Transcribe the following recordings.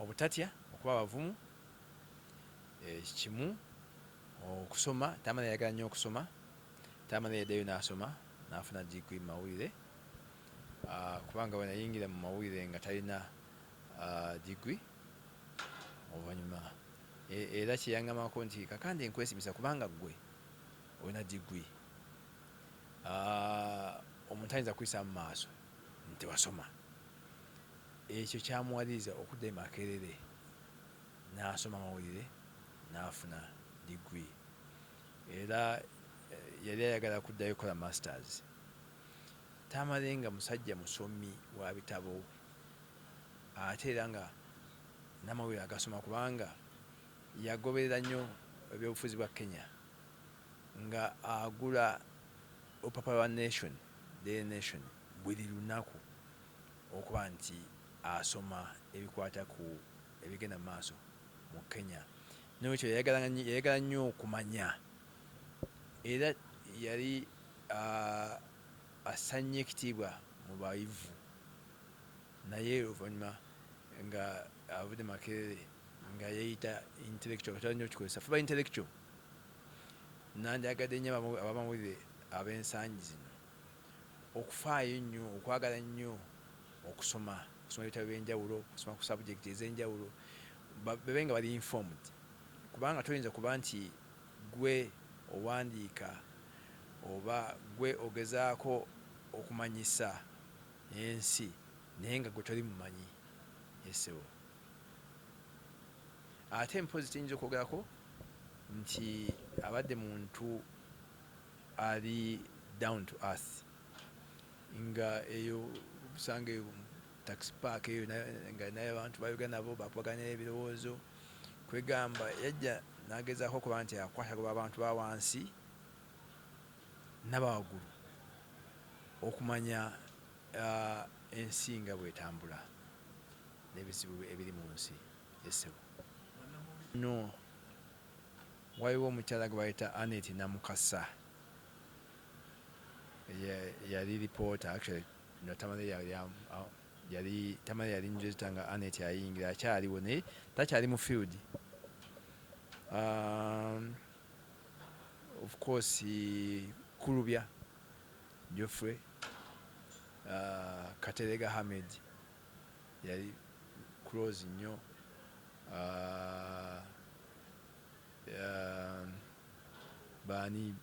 obutatya okuba abavumu kimu okusoma tamala yagala nnyo okusoma tamala yaddayo n'asoma n'afuna degree mu mawulire kubanga we nayingira mu mawulire nga talina degree oluvannyuma era kyeyangamako nti kakandi nkwesimisa kubanga gwe olina degree omuntu ayinza kuyisa mu maaso nti wasoma ekyo kyamuwaliriza okuddayo Makerere n'asoma mawulire n'afuna degree era yali ayagala kuddayo kola masters tamale nga musajja musomi wa bitabo ate era nga n'amawulire agasoma kubanga yagoberera nnyo ebyobufuzi bwa Kenya nga agula olupapula lwa Nation Daily Nation buli lunaku okuba nti asoma ebikwata ku ebigenda mu maaso mu Kenya n'ekyo yayagala nnyo okumanya era yali asanye ekitiibwa mu bayivu naye oluvannyuma nga avudde Makerere nga yeeyita intellectual katala nnyo kikozesa fuba intellectual nandyagadde nnyo abamawulire ab'ensangi zino okufaayo nnyo okwagala nnyo okusoma ebitabo by'enjawulo okusoma ku subject ez'enjawulo babe nga bali informed kubanga toyinza kuba nti gwe owandiika oba gwe ogezaako okumanyisa ensi naye nga gwe toli mumanyi yesewo ate mpozi tiyinza okwogerako nti abadde muntu ali down to earth nga eyo busanga eyo taxi park eyo nga naye abantu bayogera nabo bakubaganira ebirowoozo kwegamba yajja nagezaako okuba nti akwatagoba abantu ba wansi n'abawaggulu okumanya ensi nga bwetambula n'ebizibu ebiri mu nsi esebo no waliwo omukyala gwe bayita Anet Namukasa yali reporter actually no tamale yali njezita nga Anet ayingira akyaliwo naye takyali mu field of course Kulubya Geoffrey Katerega Hamed yali close nnyo bani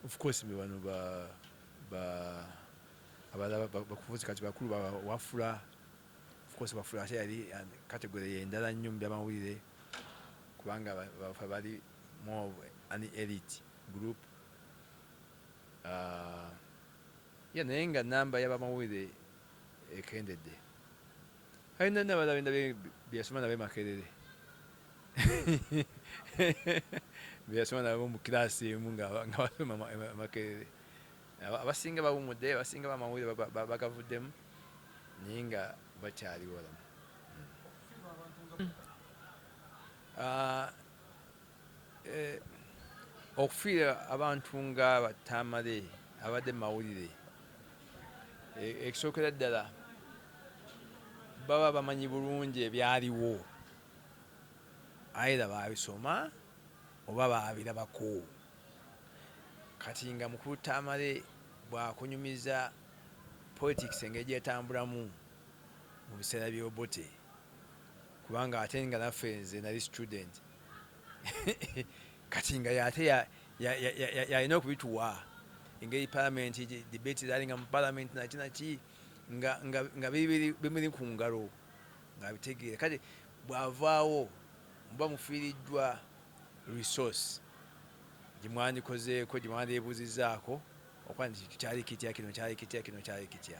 of course be bano abala bakufuzi kati bakulu Wafula of course Wafula ate yali category endala nnyo mu byamawulire kubanga bafa bali more an elite group naye nga namba y'abamawulire ekendedde alina n'abalala byeyasoma nabo Makerere byeyasoma nabo mu kiraasi emu nga basoma Makerere abasinga bawumudde abasinga bamawulire bagavuddemu naye nga bakyaliwo lamu okufiira abantu nga batamale abadde mu mawulire ekisookera ddala baba bamanyi bulungi ebyaliwo either baabisoma oba baabirabako kati nga mukulu Tamale bwakunyumiza politics engeri gyetambulamu mu biseera by'Obote kubanga ate nga naffe nze nali student kati nga yate yalina okubituwa engeri parliament debate zalinga mu parliament naki nga bimuli ku ngalo nga bitegeera kati bw'avaawo muba mufiiriddwa resource gyemwandikozeeko gyemwandibuuzizaako okuba nti kyali kitya kino kyali kitya kino kyali kitya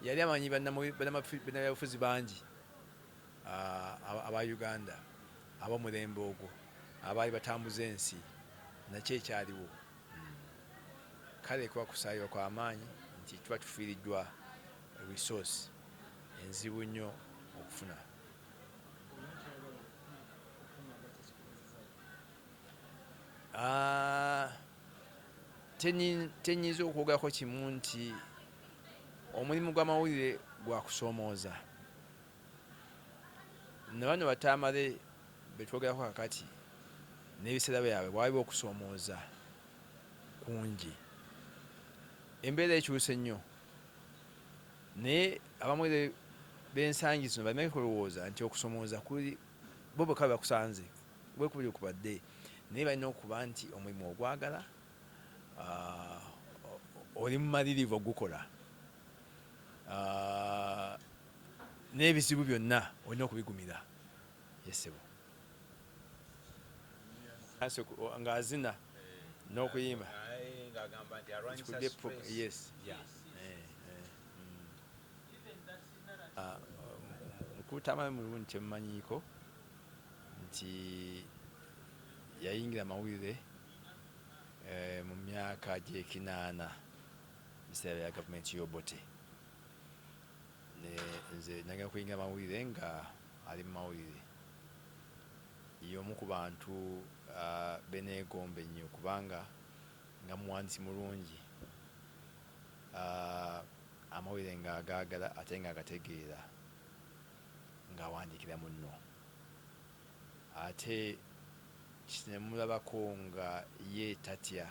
yali amanyi bannabyabufuzi bangi aba Uganda ab'omulembe ogwo abaali batambuza ensi nakyo ekyaliwo kale kuba kusaalirwa kw'amaanyi nti tuba tufiiriddwa resource enzibu nnyo okufuna tenyinza okwogerako kimu nti omulimu gw'amawulire gwa kusoomooza ne bano Batamale betwogerako kakati n'ebiseera byabwe bwaliwo okusoomooza kungi. Embeera ekyuse nnyo naye abamwe b'ensangi zino baleme kulowooza nti okusomooza kuli bo bwekka bakusanze bwekubiri okubadde, naye balina okuba nti omulimu ogwagala, oli mumalirivu ogukola, n'ebizibu byonna olina okubigumira. Yesebo ng'azina n'okuyimba yes. Mukulu Tamale mulungi kyemmanyiiko nti yayingira amawulire mu myaka gy'ekinaana biseera bya gavumenti y'Obote. Nze nagenda kuyingira amawulire nga ali mu mawulire, y'omu ku bantu beneegomba ennyo kubanga nga muwandiisi mulungi, amawulire ng'agaagala ate ng'agategeera, ng'awandiikira munno. Ate kinemulabako nga ye tatya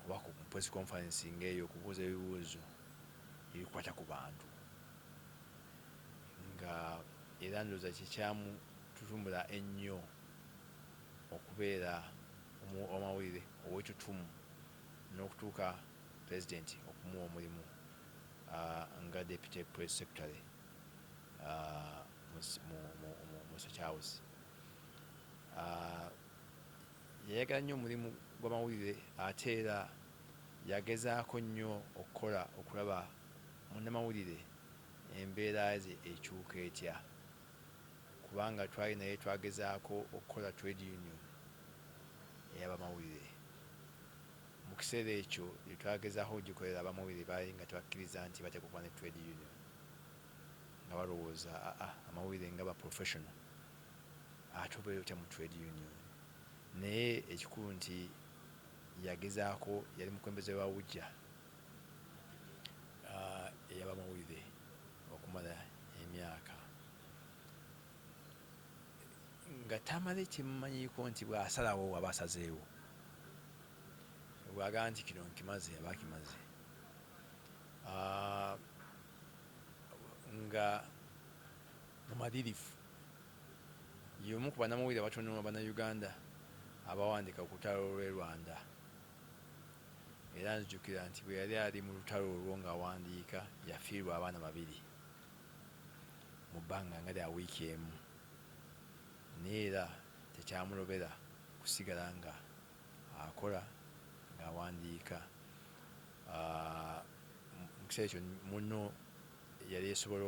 oba ku press conference ng'eyo okubuuza ebibuuzo ebikwata ku bantu, nga era ndowooza kyekyamututumula ennyo okubeera omawulire ow'ekitutumu n'okutuuka pulezidenti okumuwa omulimu nga deputy press secretary mu State House. Yayagala nnyo omulimu gw'amawulire ate era yagezaako nnyo okulaba munnamawulire embeera ze ekyuka etya, kubanga twali naye twagezaako okukola trade union ey'abamawulire. Mu kiseera ekyo twagezaaho ogikolera abamawulire baali nga tebakkiriza nti bateekwa okuba ne trade union, nga balowooza amawulire nga ba professional ate obeera otya mu trade union. Naye ekikulu nti yagezaako, yali mukulembeze wa wujja ey'abamawulire okumala emyaka. Nga Tamale kyemmanyiiko nti bw'asalawo aba asazeewo, bw'agamba nti kino nkimaze aba akimaze. Nga mumalirivu, y'omu ku bannamawulire abatono Bannayuganda abawandiika ku lutalo lw'e Rwanda. Era nzijukira nti bwe yali ali mu lutalo olwo ng'awandiika yafiirwa abaana 2 mu bbanga nga lya wiiki emu, naye era tekyamulobera kusigala nga akola ng'awandiika. Mu kiseera ekyo munno yali esobola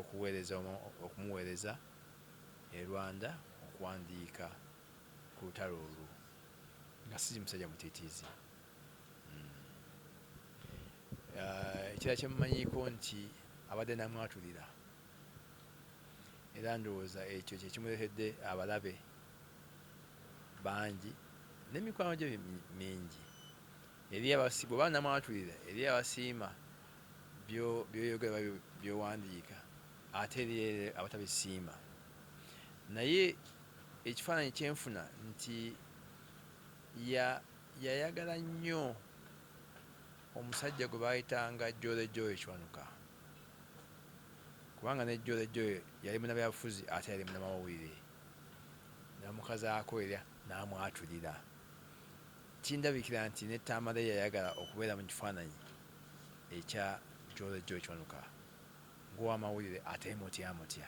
okumuweereza e Rwanda okuwandiika ku lutalo olwo nga si musajja mutiitiizi. Ekirala kyemumanyiiko nti abadde namwatulira, era ndowooza ekyo kyekimuleetedde abalabe bangi n'emikwano gye mingi. Bw'oba namwatulira eri abasiima byoyogera byowandiika, ate eri abatabisiima. Naye ekifaananyi kyenfuna nti yayagala nnyo omusajja gwe baayitanga Jole Joy Kiwanuka, kubanga ne Jole Joy yali munnabyabufuzi ate yali munnamawulire, namukazaako era n'amwatulira. Kindabikira nti ne Tamale yayagala okubeera mu kifaananyi ekya Jole Joy Kiwanuka ng'owamawulire ate mutyamutya.